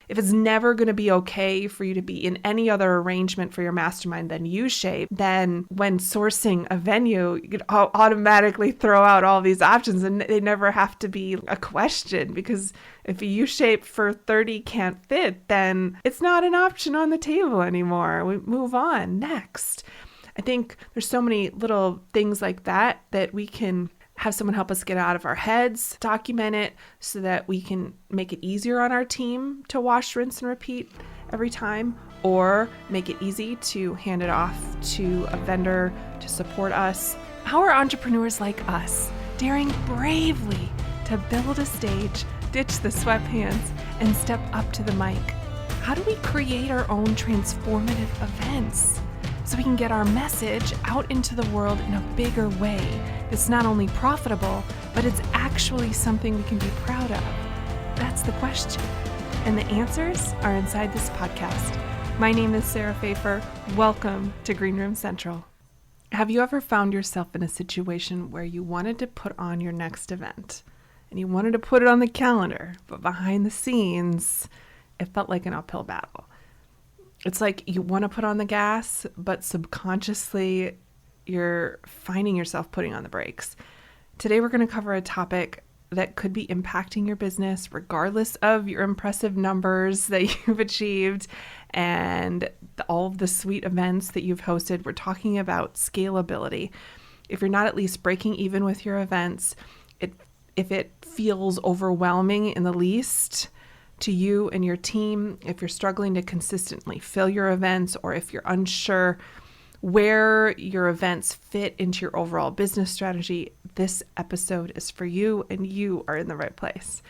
if it's never going to be okay for you to be in any other arrangement for your mastermind than U-shape, then when sourcing a venue, you could automatically throw out all these options and they never have to be a question, because if a U-shape for 30 can't fit, then it's not an option on the table anymore. We move on next. I think there's so many little things like that that we can have someone help us get out of our heads, document it so that we can make it easier on our team to wash, rinse, and repeat every time, or make it easy to hand it off to a vendor to support us. How are entrepreneurs like us daring bravely to build a stage, ditch the sweatpants, and step up to the mic? How do we create our own transformative events so we can get our message out into the world in a bigger way? It's not only profitable, but it's actually something we can be proud of. That's the question. And the answers are inside this podcast. My name is Sarah Pfeiffer. Welcome to Green Room Central. Have you ever found yourself in a situation where you wanted to put on your next event and you wanted to put it on the calendar, but behind the scenes, it felt like an uphill battle? It's like you want to put on the gas, but subconsciously you're finding yourself putting on the brakes. Today, we're going to cover a topic that could be impacting your business regardless of your impressive numbers that you've achieved and all of the sweet events that you've hosted. We're talking about scalability. If you're not at least breaking even with your events, if it feels overwhelming in the least to you and your team, if you're struggling to consistently fill your events, or if you're unsure where your events fit into your overall business strategy, this episode is for you and you are in the right place.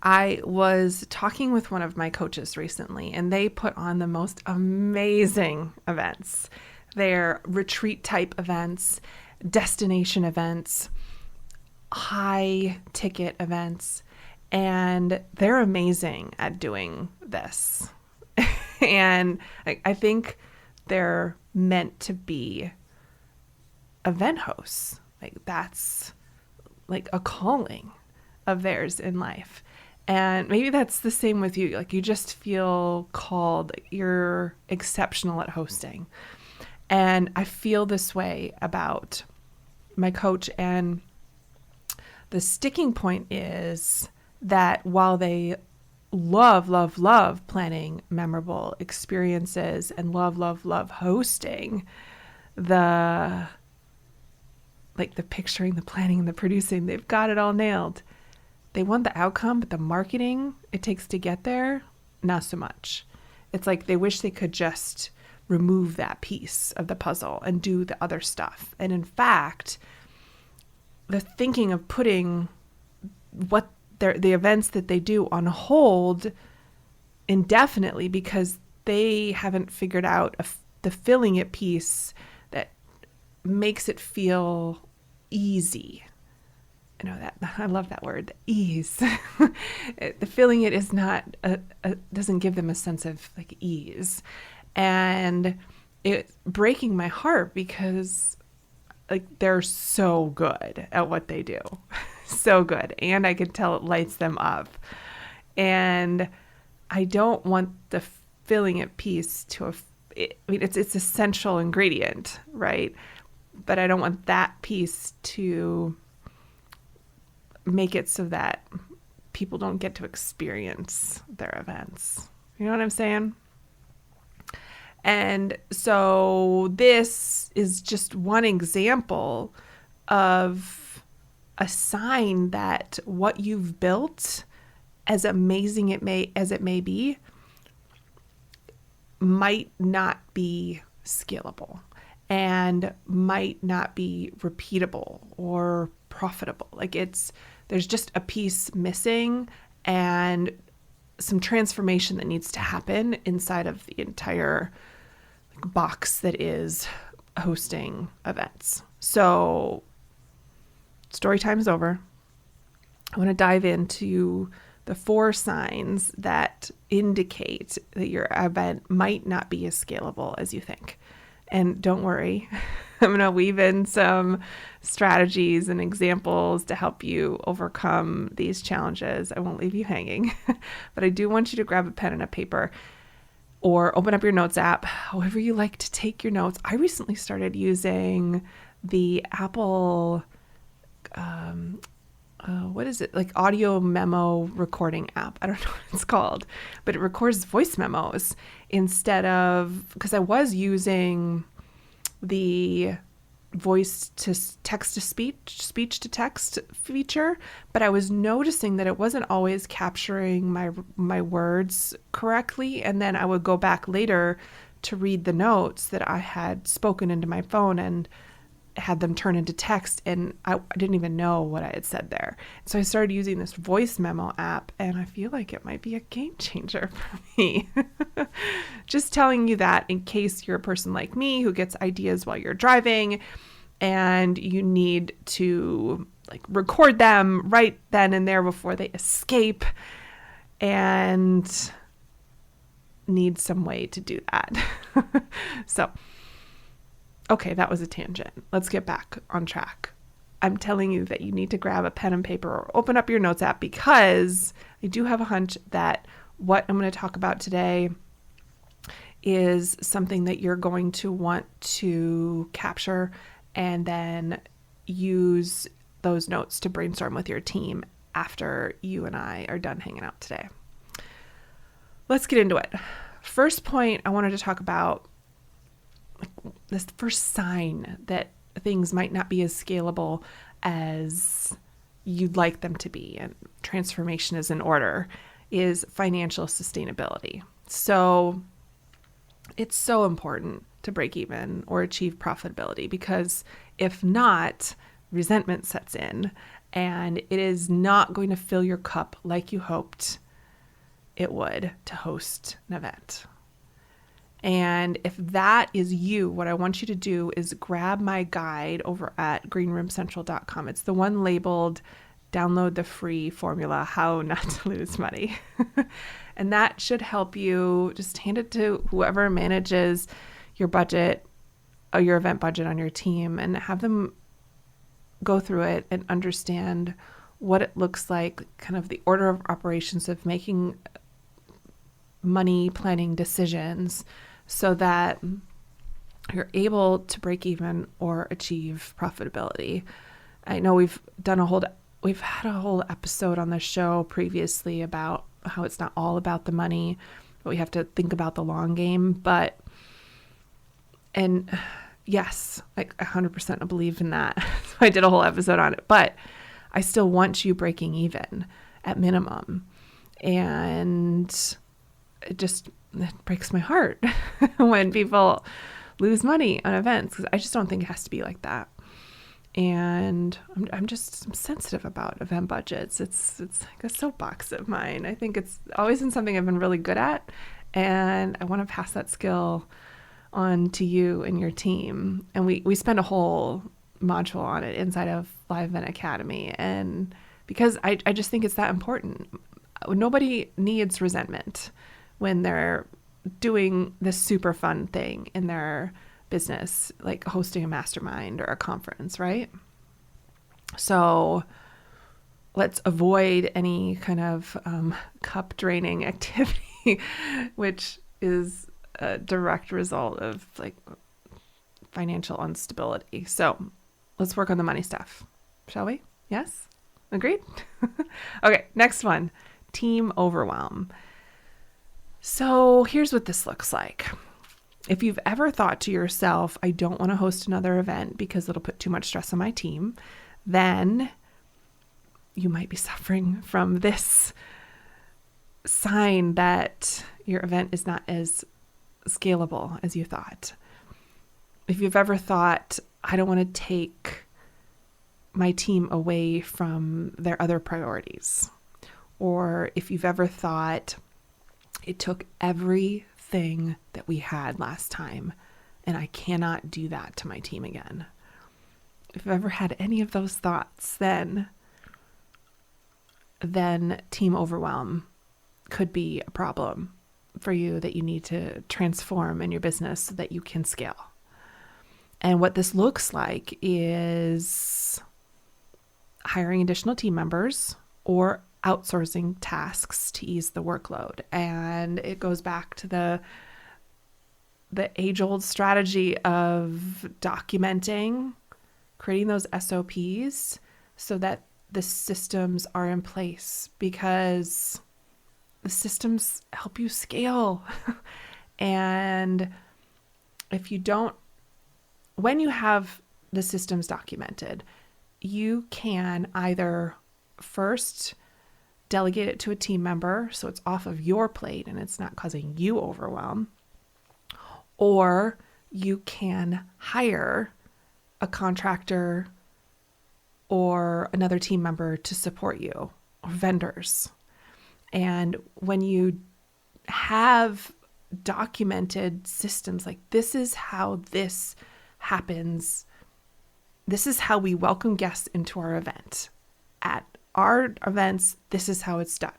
I was talking with one of my coaches recently and they put on the most amazing events. They're retreat type events, destination events, high ticket events. And they're amazing at doing this. And I think they're meant to be event hosts. Like that's like a calling of theirs in life. And maybe that's the same with you. Like you just feel called, you're exceptional at hosting. And I feel this way about my coach. And the sticking point is that while they love planning memorable experiences and love hosting, the picturing, the planning, and the producing, they've got it all nailed. They want the outcome, but the marketing it takes to get there, not so much. It's like they wish they could just remove that piece of the puzzle and do the other stuff. And in fact, the thinking of putting the events that they do on hold indefinitely because they haven't figured out the filling it piece that makes it feel easy. I know that I love that word, ease. The filling it is not doesn't give them a sense of like ease, and it's breaking my heart because like they're so good at what they do. So good. And I could tell it lights them up. And I don't want the filling it piece it's essential ingredient, right? But I don't want that piece to make it so that people don't get to experience their events. You know what I'm saying? And so this is just one example of a sign that what you've built, as amazing as it may be, might not be scalable and might not be repeatable or profitable. Like there's just a piece missing and some transformation that needs to happen inside of the entire box that is hosting events. So story time is over. I want to dive into the 4 signs that indicate that your event might not be as scalable as you think. And don't worry, I'm going to weave in some strategies and examples to help you overcome these challenges. I won't leave you hanging, but I do want you to grab a pen and a paper or open up your notes app, however you like to take your notes. I recently started using the Apple, what is it? Like audio memo recording app. I don't know what it's called, but it records voice memos instead of, because I was using the voice to text to speech to text feature, but I was noticing that it wasn't always capturing my words correctly. And then I would go back later to read the notes that I had spoken into my phone and had them turn into text, and I didn't even know what I had said there. So I started using this voice memo app, and I feel like it might be a game changer for me. Just telling you that in case you're a person like me who gets ideas while you're driving and you need to like record them right then and there before they escape and need some way to do that. So okay, that was a tangent. Let's get back on track. I'm telling you that you need to grab a pen and paper or open up your notes app, because I do have a hunch that what I'm going to talk about today is something that you're going to want to capture and then use those notes to brainstorm with your team after you and I are done hanging out today. Let's get into it. First point I wanted to talk about, this first sign that things might not be as scalable as you'd like them to be and transformation is in order, is financial sustainability. So it's so important to break even or achieve profitability, because if not, resentment sets in and it is not going to fill your cup like you hoped it would to host an event. And if that is you, what I want you to do is grab my guide over at greenroomcentral.com. It's the one labeled download the free formula, how not to lose money. And that should help you. Just hand it to whoever manages your budget or your event budget on your team and have them go through it and understand what it looks like, kind of the order of operations of making money planning decisions, so that you're able to break even or achieve profitability. I know we've had a whole episode on the show previously about how it's not all about the money, but we have to think about the long game. And yes, like 100% I believe in that. So I did a whole episode on it, but I still want you breaking even at minimum. And it breaks my heart when people lose money on events, because I just don't think it has to be like that. And I'm sensitive about event budgets. It's like a soapbox of mine. I think it's always been something I've been really good at, and I want to pass that skill on to you and your team. And we spend a whole module on it inside of Live Event Academy, and because I just think it's that important. Nobody needs resentment when they're doing this super fun thing in their business, like hosting a mastermind or a conference, right? So let's avoid any kind of cup draining activity, which is a direct result of like financial instability. So let's work on the money stuff, shall we? Yes? Agreed? Okay, next one, team overwhelm. So here's what this looks like. If you've ever thought to yourself, I don't want to host another event because it'll put too much stress on my team, then you might be suffering from this sign that your event is not as scalable as you thought. If you've ever thought, I don't want to take my team away from their other priorities, or if you've ever thought, it took everything that we had last time, and I cannot do that to my team again. If you've ever had any of those thoughts, then team overwhelm could be a problem for you that you need to transform in your business so that you can scale. And what this looks like is hiring additional team members or outsourcing tasks to ease the workload. And it goes back to the age-old strategy of documenting, creating those SOPs so that the systems are in place, because the systems help you scale. And if you don't, when you have the systems documented, you can either first delegate it to a team member so it's off of your plate and it's not causing you overwhelm, or you can hire a contractor or another team member to support you, or vendors. And when you have documented systems, like, this is how this happens, this is how we welcome guests into our event. At our events, this is how it's done.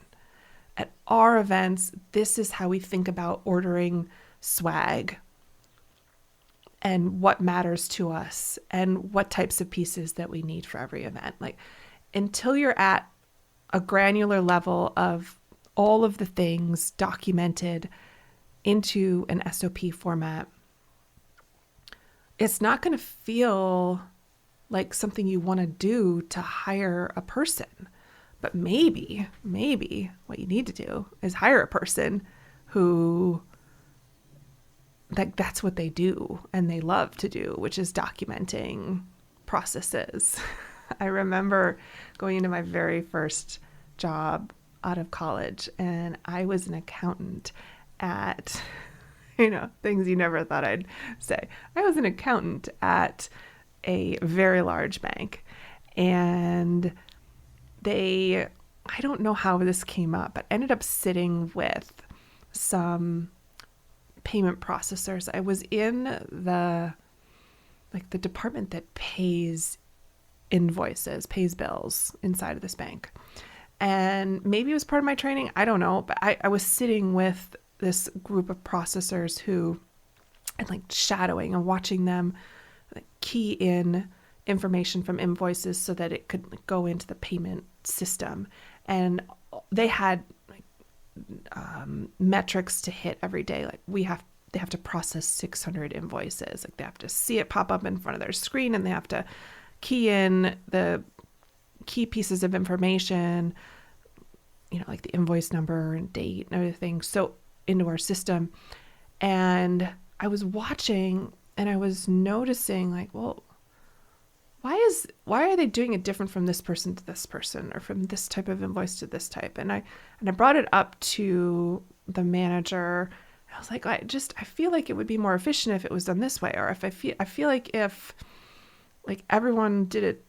At our events, this is how we think about ordering swag and what matters to us and what types of pieces that we need for every event. Like, until you're at a granular level of all of the things documented into an SOP format, it's not going to feel like something you want to do to hire a person. But maybe what you need to do is hire a person who, that's what they do and they love to do, which is documenting processes. I remember going into my very first job out of college, and I was an accountant at, things you never thought I'd say. I was an accountant at a very large bank, and I don't know how this came up, but ended up sitting with some payment processors. I was in the department that pays invoices, pays bills inside of this bank. And maybe it was part of my training, I don't know, but I was sitting with this group of processors and shadowing and watching them key in information from invoices so that it could go into the payment system. And they had metrics to hit every day. They have to process 600 invoices. They have to see it pop up in front of their screen, and they have to key in the key pieces of information, like the invoice number and date and everything, so into our system. And I was watching and I was noticing, well, why are they doing it different from this person to this person, or from this type of invoice to this type? And I brought it up to the manager. I was like, I feel like it would be more efficient if it was done this way, or if I feel like if everyone did it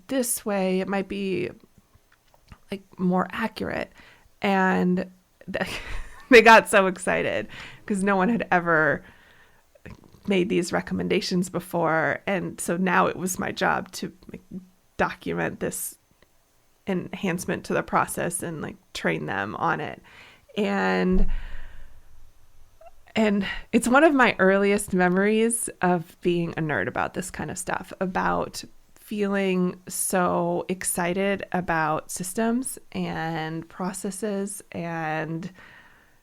this way, it might be more accurate. And they got so excited because no one had ever made these recommendations before. And so now it was my job to document this enhancement to the process and train them on it. And it's one of my earliest memories of being a nerd about this kind of stuff, about feeling so excited about systems and processes and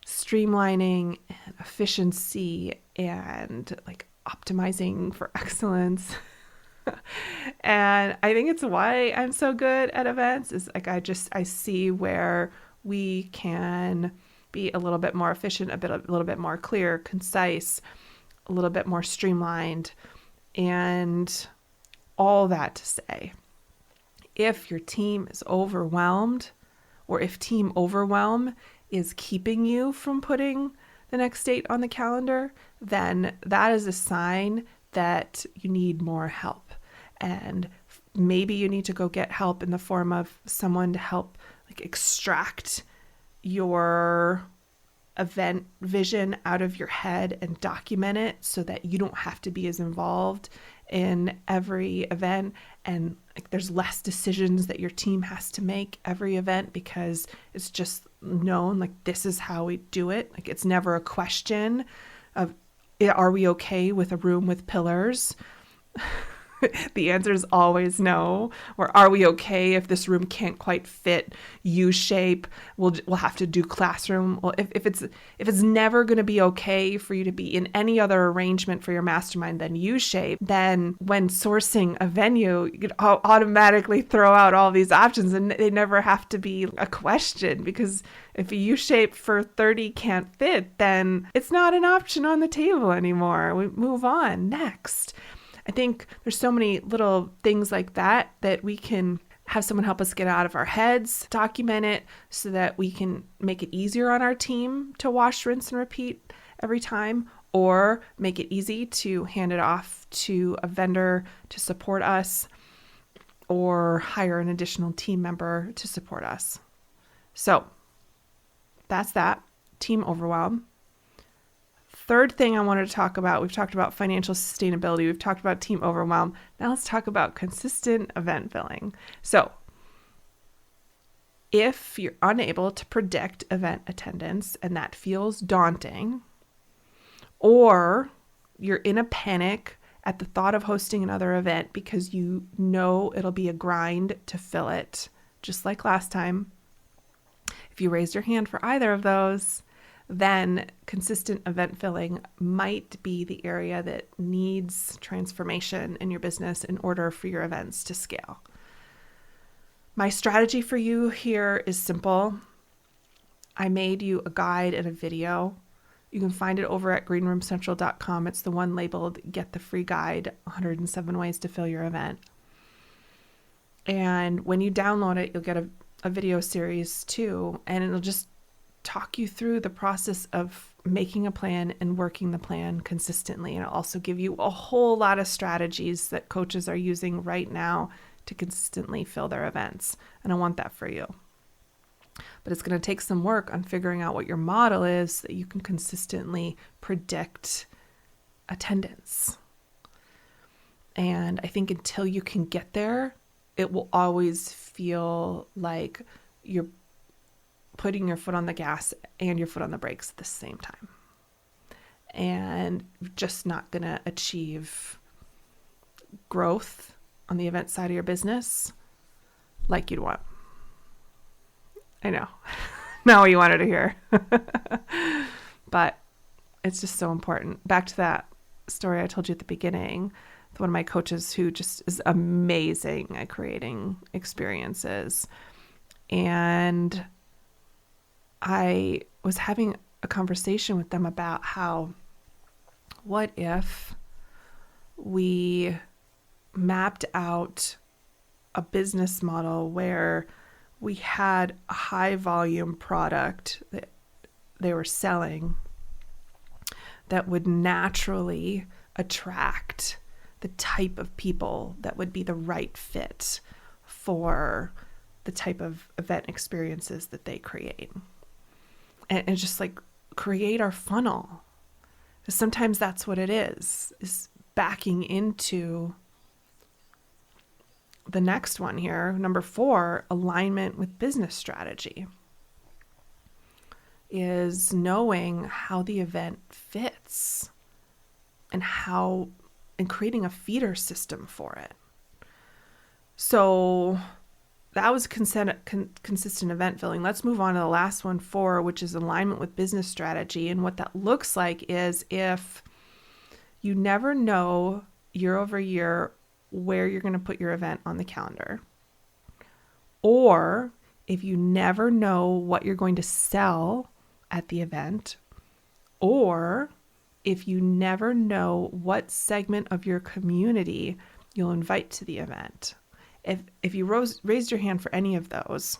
streamlining and efficiency and optimizing for excellence. And I think it's why I'm so good at events, is I see where we can be a little bit more efficient, a little bit more clear, concise, a little bit more streamlined. And all that to say, if your team is overwhelmed, or if team overwhelm is keeping you from putting the next date on the calendar, then that is a sign that you need more help. And maybe you need to go get help in the form of someone to help extract your event vision out of your head and document it so that you don't have to be as involved in every event, and there's less decisions that your team has to make every event, because it's just known this is how we do it. It's never a question of Are we okay with a room with pillars? The answer is always no. Or are we okay if this room can't quite fit U shape? We'll have to do classroom. Well, if it's never going to be okay for you to be in any other arrangement for your mastermind than U shape, then when sourcing a venue, you could automatically throw out all these options, and they never have to be a question, because if a U shape for 30 can't fit, then it's not an option on the table anymore. We move on next. I think there's so many little things like that we can have someone help us get out of our heads, document it so that we can make it easier on our team to wash, rinse, and repeat every time, or make it easy to hand it off to a vendor to support us, or hire an additional team member to support us. So that's that. Team overwhelm. Third thing I wanted to talk about, we've talked about financial sustainability, we've talked about team overwhelm. Now let's talk about consistent event filling. So if you're unable to predict event attendance and that feels daunting, or you're in a panic at the thought of hosting another event because you know it'll be a grind to fill it, just like last time, if you raised your hand for either of those, then consistent event filling might be the area that needs transformation in your business in order for your events to scale. My strategy for you here is simple. I made you a guide and a video. You can find it over at greenroomcentral.com. It's the one labeled Get the Free Guide, 107 Ways to Fill Your Event. And when you download it, you'll get a video series too, and it'll just talk you through the process of making a plan and working the plan consistently. And it'll also give you a whole lot of strategies that coaches are using right now to consistently fill their events. And I want that for you. But it's going to take some work on figuring out what your model is so that you can consistently predict attendance. And I think until you can get there, it will always feel like you're putting your foot on the gas and your foot on the brakes at the same time. And you're just not going to achieve growth on the event side of your business like you'd want. I know. Not what you wanted to hear. But it's just so important. Back to that story I told you at the beginning. One of my coaches who just is amazing at creating experiences. And I was having a conversation with them about how, what if we mapped out a business model where we had a high volume product that they were selling that would naturally attract the type of people that would be the right fit for the type of event experiences that they create. And just like create our funnel. Because sometimes that's what it is backing into the next one here. Number 4, alignment with business strategy, is knowing how the event fits and creating a feeder system for it. So that was consistent event filling. Let's move on to the last one, 4, which is alignment with business strategy. And what that looks like is if you never know year over year where you're going to put your event on the calendar, or if you never know what you're going to sell at the event, or if you never know what segment of your community you'll invite to the event. If you raised your hand for any of those,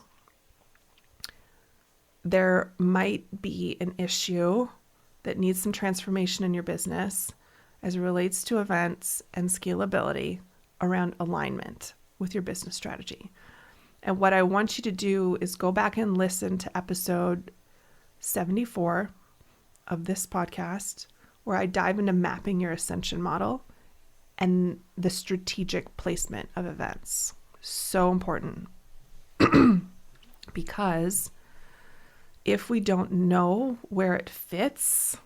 there might be an issue that needs some transformation in your business as it relates to events and scalability around alignment with your business strategy. And what I want you to do is go back and listen to episode 74 of this podcast, where I dive into mapping your ascension model and the strategic placement of events. So important. Because if we don't know where it fits,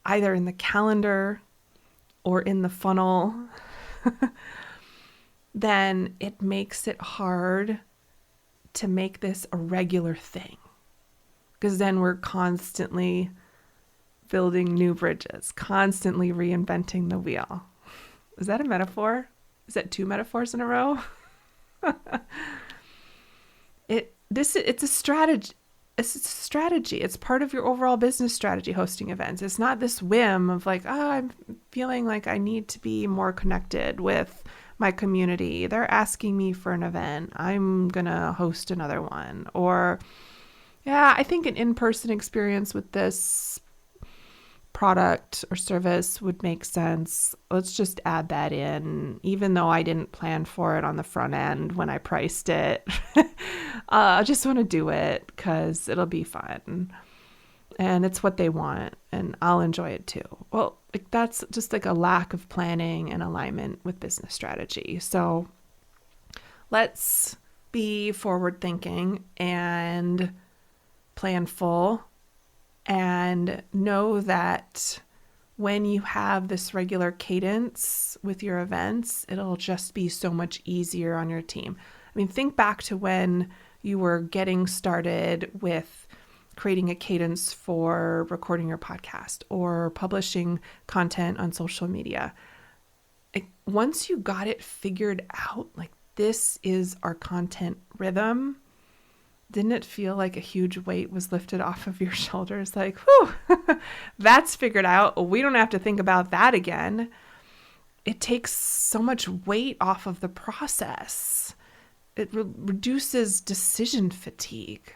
either in the calendar or in the funnel, then it makes it hard to make this a regular thing. Because then we're constantly building new bridges, constantly reinventing the wheel. Is that a metaphor? Is that 2 metaphors in a row? It's a strategy. It's a strategy. It's part of your overall business strategy, hosting events. It's not this whim of like, oh, I'm feeling like I need to be more connected with my community. They're asking me for an event. I'm going to host another one. Or, yeah, I think an in-person experience with this product or service would make sense. Let's just add that in, even though I didn't plan for it on the front end when I priced it. I just want to do it because it'll be fun and it's what they want and I'll enjoy it too. Well, like that's just like a lack of planning and alignment with business strategy. So let's be forward thinking and planful, and know that when you have this regular cadence with your events, it'll just be so much easier on your team. I mean, think back to when you were getting started with creating a cadence for recording your podcast or publishing content on social media. Once you got it figured out, like this is our content rhythm, didn't it feel like a huge weight was lifted off of your shoulders? Like, whew, that's figured out. We don't have to think about that again. It takes so much weight off of the process. It reduces decision fatigue.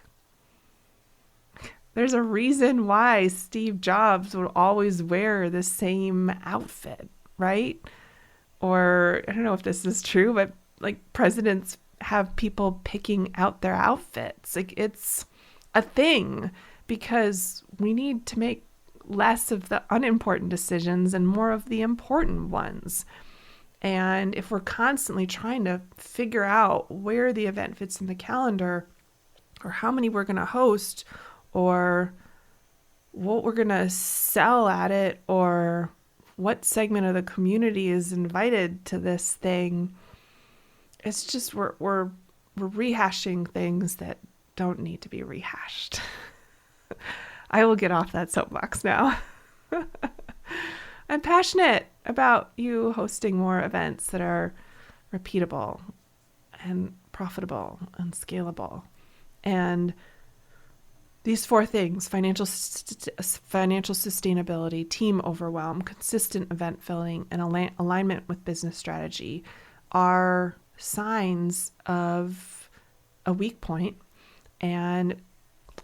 There's a reason why Steve Jobs would always wear the same outfit, right? Or I don't know if this is true, but like presidents have people picking out their outfits. Like it's a thing because we need to make less of the unimportant decisions and more of the important ones. And if we're constantly trying to figure out where the event fits in the calendar or how many we're going to host or what we're going to sell at it or what segment of the community is invited to this thing, it's just we're rehashing things that don't need to be rehashed. I will get off that soapbox now. I'm passionate about you hosting more events that are repeatable and profitable and scalable. And these 4 things, financial sustainability, team overwhelm, consistent event filling, and alignment with business strategy are signs of a weak point and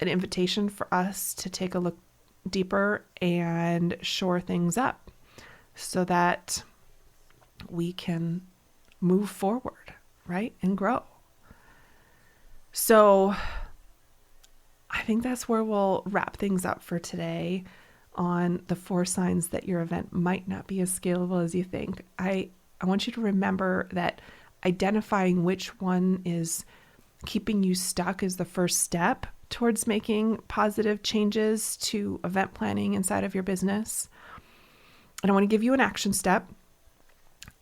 an invitation for us to take a look deeper and shore things up so that we can move forward, right? And grow. So I think that's where we'll wrap things up for today on the 4 signs that your event might not be as scalable as you think. I want you to remember that identifying which one is keeping you stuck is the first step towards making positive changes to event planning inside of your business. And I want to give you an action step.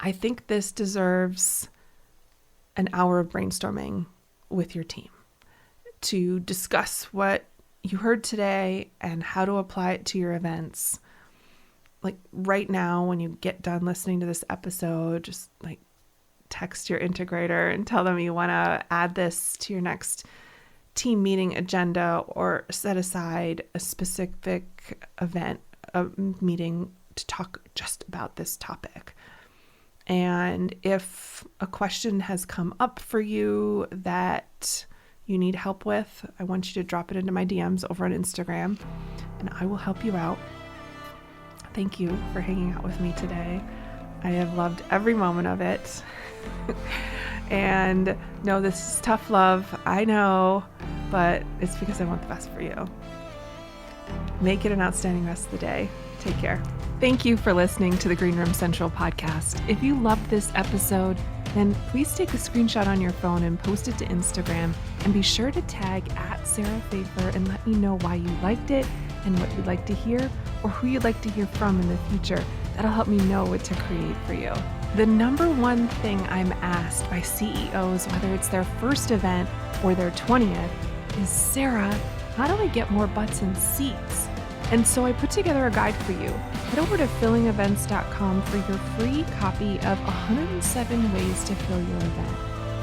I think this deserves an hour of brainstorming with your team to discuss what you heard today and how to apply it to your events. Like right now, when you get done listening to this episode, just like text your integrator and tell them you want to add this to your next team meeting agenda or set aside a specific event, a meeting to talk just about this topic. And if a question has come up for you that you need help with, I want you to drop it into my DMs over on Instagram and I will help you out. Thank you for hanging out with me today. I have loved every moment of it. And no, this is tough love. I know, but it's because I want the best for you. Make it an outstanding rest of the day. Take care. Thank you for listening to the Green Room Central podcast. If you loved this episode, then please take a screenshot on your phone and post it to Instagram, and be sure to tag @SarahFafer and let me know why you liked it and what you'd like to hear or who you'd like to hear from in the future. That'll help me know what to create for you. The number one thing I'm asked by CEOs, whether it's their first event or their 20th, is, Sarah, how do I get more butts in seats? And so I put together a guide for you. Head over to fillingevents.com for your free copy of 107 ways to fill your event.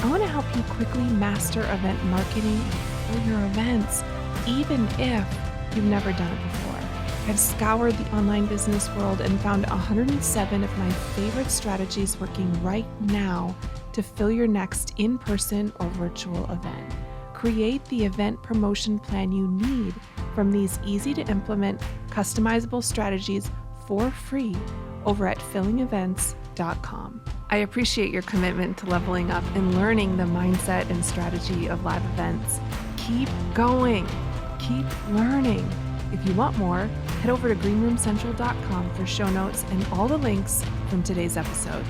I want to help you quickly master event marketing and fill your events, even if you've never done it before. I've scoured the online business world and found 107 of my favorite strategies working right now to fill your next in-person or virtual event. Create the event promotion plan you need from these easy-to-implement, customizable strategies for free over at fillingevents.com. I appreciate your commitment to leveling up and learning the mindset and strategy of live events. Keep going. Keep learning. If you want more, head over to greenroomcentral.com for show notes and all the links from today's episode.